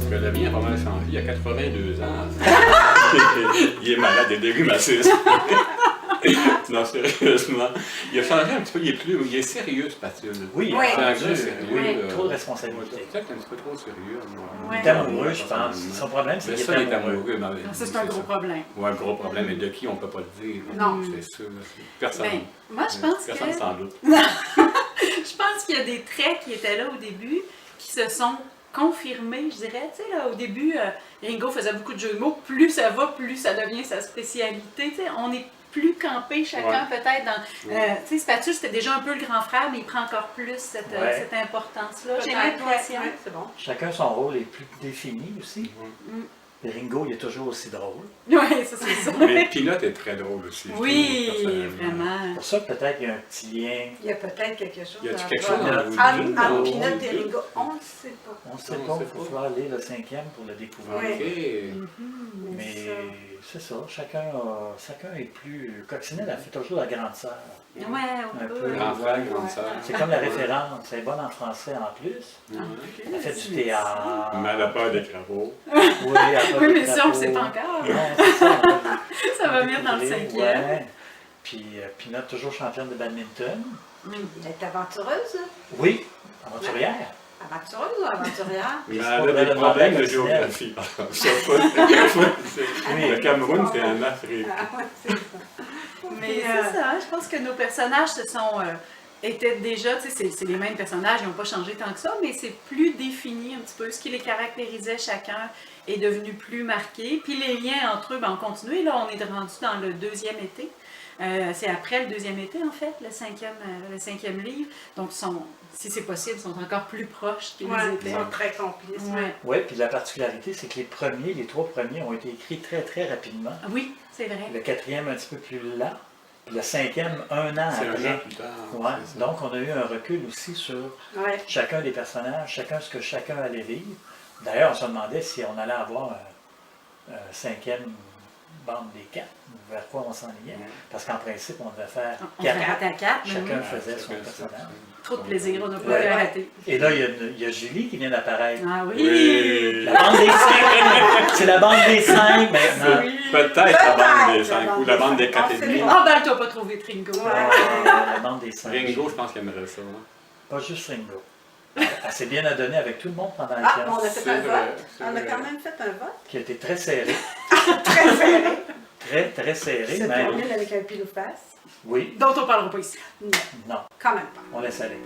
que le mien a pas mal changé. Il a 82 ans. Il est malade des rhumatismes. Non, sérieusement. Il a changé un petit peu. Il est sérieux, ce Patul. Oui, Oui. C'est un Dieu, gars sérieux. trop de responsabilités. Peut-être un petit peu trop sérieux. Il est amoureux, je pense. Son problème, c'est Mais qu'il ça, il est est amoureux. amoureux. Non, Ça, c'est un gros problème. Oui, un gros problème. Et de qui, on ne peut pas le dire. Non. C'est sûr. Personne. Ben, moi, je pense que... Personne s'en doute. Je pense qu'il y a des traits qui étaient là au début, qui se sont confirmés, je dirais. Tu sais, là, au début, Ringo faisait beaucoup de jeux de mots. Plus ça va, plus ça devient sa spécialité. Tu sais, on est plus campé chacun peut-être dans... tu sais, Spatus, c'était déjà un peu le grand frère, mais il prend encore plus cette importance-là. J'ai l'impression. Ouais, c'est bon. Chacun son rôle est plus défini aussi. Et Ringo, il est toujours aussi drôle. Oui, ça c'est ça. Mais Pinot est très drôle aussi. Oui, je trouve, personnellement. vraiment. Pour ça, peut-être qu'il y a un petit lien. Il y a peut-être quelque chose Y a-tu à quelque voir. chose dans vous Entre deux? Pinot et Ringo, on ne sait pas. On ne sait On pas, sait il pas. faut falloir aller le 5e pour le découvrir. OK. Mais c'est ça, chacun est plus... Coccinelle, elle fait toujours la grande sœur. Ouais, Un on peu. peut. Grand frère, grande sœur. C'est comme la référence, elle est bonne en français en plus. Elle fait du théâtre. Mais elle a peur des crapauds. Oui, elle a pas Oui, de mais ça, on ne chapeau. sait pas encore. Non, c'est ça. Ça va venir dans le 5e. Ouais. Puis Pinot, toujours championne de badminton. Elle est aventureuse. Oui, aventurière. Aventureuse ou aventurière? Mais c'est elle pas a des vraiment problèmes de personnel. géographie. Ça, le Cameroun, c'est un Afrique. Ah ouais, c'est ça. Mais c'est ça, hein, je pense que nos personnages se sont... étaient déjà, tu sais, c'est les mêmes personnages, ils n'ont pas changé tant que ça, mais c'est plus défini un petit peu. Ce qui les caractérisait chacun est devenu plus marqué. Puis les liens entre eux, ben, ont continué. Là, on est rendu dans le 2e été. C'est après le 2e été, en fait, le 5e livre. Donc, si c'est possible, ils sont encore plus proches qu'ils étaient. Ils sont très complices. Ouais. Oui, puis la particularité, c'est que les 3 premiers ont été écrits très, très rapidement. Oui, c'est vrai. Le 4e un petit peu plus lent. Puis le 5e, un an C'est un après. an plus tard. Ouais. c'est ça. Donc, on a eu un recul aussi sur Ouais. chacun des personnages, ce que chacun allait vivre. D'ailleurs, on se demandait si on allait avoir un 5e bande des 4, vers quoi on s'enlignait. Parce qu'en principe, on devait faire On 4. s'arrête à 4, mais Chacun oui. faisait son personnage. Trop de plaisir, on n'a pas Ouais. arrêté. Et là, il y a Julie qui vient d'apparaître. Ah oui! Oui. La bande des 5! C'est la bande des 5 maintenant. Oui. Peut-être la bande des Peut-être, 5 ou la bande des 4 et demi. Ah ben, t'as pas trouvé Tringo. La bande des 5. Ringo, je pense qu'il aimerait ça. Hein. Pas juste Ringo. Elle s'est bien adonnée avec tout le monde pendant le Ah, camp, on a fait C'est un vrai, vote. c'est On a vrai. quand même fait un vote. qui a été très serré. Très serré. Très, très serré. Se Mais termine avec un pile ou face. oui, Dont on parlera pas ici. Non, non, quand même pas. on laisse aller.